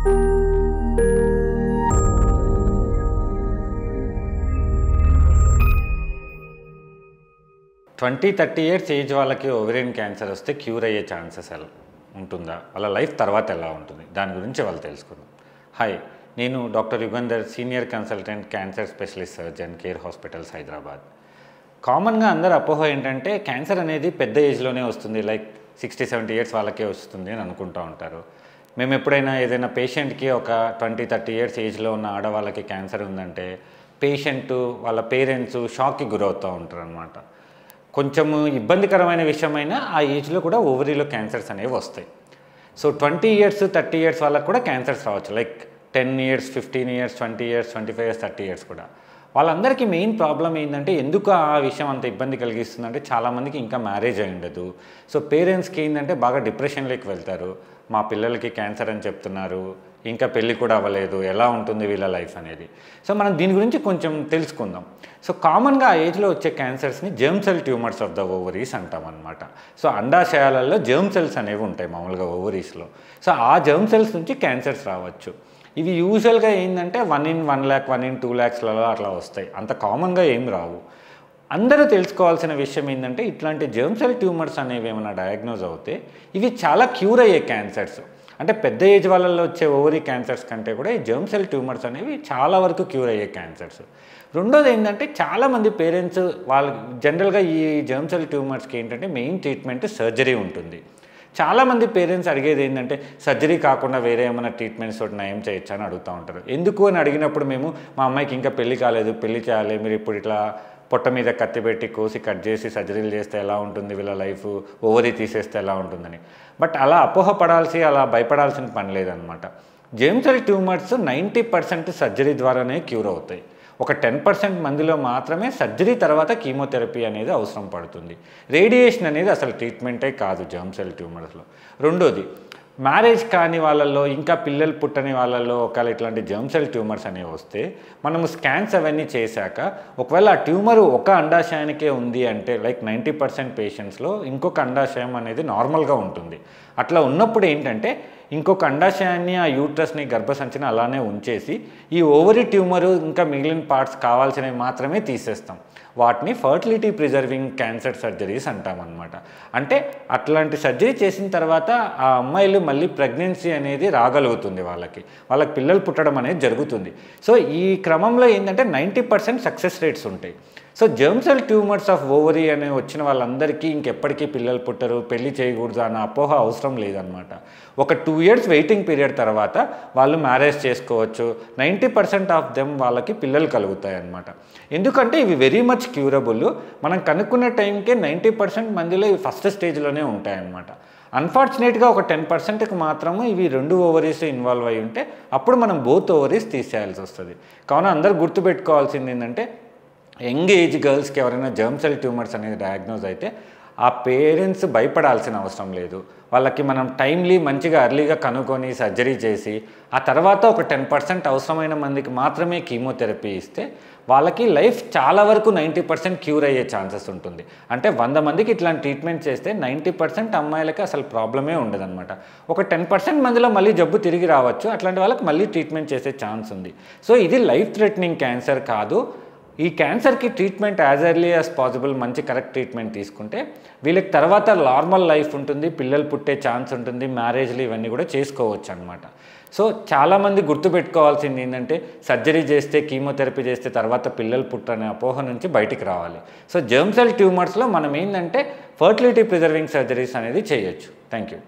20-30 years age వాళ్ళకి ovarian cancer వస్తే cure అయ్యే ఛాన్సెస్ ఉంటుందా? వాళ్ళ లైఫ్ తర్వాత ఎలా ఉంటుంది? దాని గురించి వాళ్ళు తెలుసుకుందాం. హాయ్, నేను doctor Yugandhar, senior consultant, cancer specialist surgeon, care hospitals, Hyderabad. కామన్గా అందరు అపోహ ఏంటంటే క్యాన్సర్ అనేది పెద్ద ఏజ్లోనే వస్తుంది, లైక్ 60-70 ఇయర్స్ వాళ్ళకే వస్తుంది అని అనుకుంటూ ఉంటారు. మేము ఎప్పుడైనా ఏదైనా పేషెంట్కి ఒక 20-30 ఇయర్స్ ఏజ్లో ఉన్న ఆడవాళ్ళకి క్యాన్సర్ ఉందంటే పేషెంట్ వాళ్ళ పేరెంట్స్ షాక్కి గురవుతూ ఉంటారు అన్నమాట. కొంచెము ఇబ్బందికరమైన విషయమైనా ఆ ఏజ్లో కూడా ఓవరీలో క్యాన్సర్స్ అనేవి వస్తాయి. సో 20 ఇయర్స్ 30 ఇయర్స్ వాళ్ళకు కూడా క్యాన్సర్స్ రావచ్చు, like 10 years 15 years 20 years 25 years 30 years కూడా. వాళ్ళందరికీ మెయిన్ ప్రాబ్లం ఏంటంటే ఎందుకు ఆ విషయం అంత ఇబ్బంది కలిగిస్తుందంటే చాలామందికి ఇంకా మ్యారేజ్ అయి ఉండదు. సో పేరెంట్స్కి ఏంటంటే బాగా డిప్రెషన్లోకి వెళ్తారు. మా పిల్లలకి క్యాన్సర్ అని చెప్తున్నారు, ఇంకా పెళ్ళి కూడా అవ్వలేదు, ఎలా ఉంటుంది వీళ్ళ లైఫ్ అనేది. సో మనం దీని గురించి కొంచెం తెలుసుకుందాం. సో కామన్గా ఆ ఏజ్లో వచ్చే క్యాన్సర్స్ని germ cell tumours of the ovaries అంటాం అనమాట. సో అండాశయాలలో జర్మ్ సెల్స్ అనేవి ఉంటాయి మామూలుగా ఓవరీస్లో. సో ఆ జర్మ్ సెల్స్ నుంచి క్యాన్సర్స్ రావచ్చు. ఇవి యూజువల్గా ఏంటంటే 1 in 1 lakh 1 in 2 lakhsలలో అట్లా వస్తాయి, అంత కామన్గా ఏం రావు. అందరూ తెలుసుకోవాల్సిన విషయం ఏంటంటే ఇట్లాంటి జర్మ్ సెల్ ట్యూమర్స్ అనేవి ఏమైనా డయాగ్నోజ్ అవుతే ఇవి చాలా క్యూర్ అయ్యే క్యాన్సర్స్. అంటే పెద్ద ఏజ్ వాళ్ళల్లో వచ్చే ఓవరీ క్యాన్సర్స్ కంటే కూడా ఈ జర్మ్ సెల్ ట్యూమర్స్ అనేవి చాలా వరకు క్యూర్ అయ్యే క్యాన్సర్స్. రెండోది ఏంటంటే చాలామంది పేరెంట్స్ వాళ్ళు జనరల్గా ఈ జర్మ్ సెల్ ట్యూమర్స్కి ఏంటంటే మెయిన్ ట్రీట్మెంట్ సర్జరీ ఉంటుంది. చాలామంది పేరెంట్స్ అడిగేది ఏంటంటే సర్జరీ కాకుండా వేరే ఏమైనా ట్రీట్మెంట్స్ తోటి నయం చేయొచ్చా అని అడుగుతూ ఉంటారు. ఎందుకు అని అడిగినప్పుడు మేము మా అమ్మాయికి ఇంకా పెళ్ళి కాలేదు, పెళ్ళి చేయాలి, మీరు ఇప్పుడు ఇట్లా పొట్ట మీద కత్తి పెట్టి కోసి కట్ చేసి సర్జరీలు చేస్తే ఎలా ఉంటుంది వీళ్ళ లైఫ్, ఓవరీ తీసేస్తే ఎలా ఉంటుందని. బట్ అలా అపోహపడాల్సి అలా భయపడాల్సిన పని లేదనమాట. జర్మ్ సెల్ ట్యూమర్స్ 90% సర్జరీ ద్వారానే క్యూర్ అవుతాయి. ఒక 10% మందిలో మాత్రమే సర్జరీ తర్వాత కీమోథెరపీ అనేది అవసరం పడుతుంది. రేడియేషన్ అనేది అసలు ట్రీట్మెంటే కాదు జర్మ్ సెల్ ట్యూమర్స్లో. రెండోది, మ్యారేజ్ కాని వాళ్ళల్లో ఇంకా పిల్లలు పుట్టని వాళ్ళల్లో ఒకవేళ ఇట్లాంటి జర్మ్ సెల్ ట్యూమర్స్ అనేవి వస్తే మనము స్కాన్స్ అవన్నీ చేశాక ఒకవేళ ఆ ట్యూమర్ ఒక అండాశయానికే ఉంది అంటే లైక్ 90% పేషెంట్స్లో ఇంకొక అండాశయం అనేది నార్మల్గా ఉంటుంది. అట్లా ఉన్నప్పుడు ఏంటంటే ఇంకొక అండాశయాన్ని, ఆ యూట్రస్ని, గర్భసంచిని అలానే ఉంచేసి ఈ ఓవరీ ట్యూమరు ఇంకా మిగిలిన పార్ట్స్ కావాల్సినవి మాత్రమే తీసేస్తాం. వాటిని ఫర్టిలిటీ ప్రిజర్వింగ్ క్యాన్సర్ సర్జరీస్ అంటామన్నమాట. అంటే అట్లాంటి సర్జరీ చేసిన తర్వాత ఆ అమ్మాయిలు మళ్ళీ ప్రెగ్నెన్సీ అనేది రాగలుగుతుంది, వాళ్ళకి పిల్లలు పుట్టడం అనేది జరుగుతుంది. సో ఈ క్రమంలో ఏంటంటే 90% సక్సెస్ రేట్స్ ఉంటాయి. So germ cell tumours of ovary అనే వచ్చిన వాళ్ళందరికీ ఇంకెప్పటికీ పిల్లలు పుట్టరు, పెళ్లి చేయకూడదు అన్న అపోహ అవసరం లేదనమాట. ఒక 2 years వెయిటింగ్ పీరియడ్ తర్వాత వాళ్ళు మ్యారేజ్ చేసుకోవచ్చు. 90% ఆఫ్ దెమ్ వాళ్ళకి పిల్లలు కలుగుతాయి అన్నమాట. ఎందుకంటే ఇవి వెరీ మచ్ క్యూరబుల్. మనం కనుక్కునే టైంకే 90% మందిలో ఇవి ఫస్ట్ స్టేజ్లోనే ఉంటాయన్నమాట. అన్ఫార్చునేట్గా ఒక 10%కి మాత్రము ఇవి 2 ఓవరీస్ ఇన్వాల్వ్ అయి ఉంటే అప్పుడు మనం బోత్ ఓవరీస్ తీసేయాల్సి వస్తుంది. కావున అందరూ గుర్తుపెట్టుకోవాల్సింది ఏంటంటే యంగ్ ఏజ్ గర్ల్స్కి ఎవరైనా జర్మ్ సెల్ ట్యూమర్స్ అనేది డయాగ్నోజ్ అయితే ఆ పేరెంట్స్ భయపడాల్సిన అవసరం లేదు. వాళ్ళకి మనం టైమ్లీ మంచిగా ఎర్లీగా కనుక్కొని సర్జరీ చేసి ఆ తర్వాత ఒక 10% అవసరమైన మందికి మాత్రమే కీమోథెరపీ ఇస్తే వాళ్ళకి లైఫ్ చాలా వరకు 90% క్యూర్ అయ్యే ఛాన్సెస్ ఉంటుంది. అంటే 100 మందికి ఇట్లాంటి ట్రీట్మెంట్ చేస్తే 90% అమ్మాయిలకి అసలు ప్రాబ్లమే ఉండదన్నమాట. ఒక 10% మందిలో మళ్ళీ జబ్బు తిరిగి రావచ్చు, అట్లాంటి వాళ్ళకి మళ్ళీ ట్రీట్మెంట్ చేసే ఛాన్స్ ఉంది. సో ఇది లైఫ్ థ్రెటనింగ్ క్యాన్సర్ కాదు. ఈ క్యాన్సర్కి treatment as early as possible మంచి కరెక్ట్ ట్రీట్మెంట్ తీసుకుంటే వీళ్ళకి తర్వాత నార్మల్ లైఫ్ ఉంటుంది, పిల్లలు పుట్టే ఛాన్స్ ఉంటుంది, మ్యారేజ్లు ఇవన్నీ కూడా చేసుకోవచ్చు అనమాట. సో చాలామంది గుర్తుపెట్టుకోవాల్సింది ఏంటంటే సర్జరీ చేస్తే, కీమోథెరపీ చేస్తే తర్వాత పిల్లలు పుట్టనే అపోహ నుంచి బయటికి రావాలి. సో జర్మ్ సెల్ ట్యూమర్స్లో మనం ఏంటంటే ఫర్టిలిటీ ప్రిజర్వింగ్ సర్జరీస్ అనేది చేయొచ్చు. Thank you.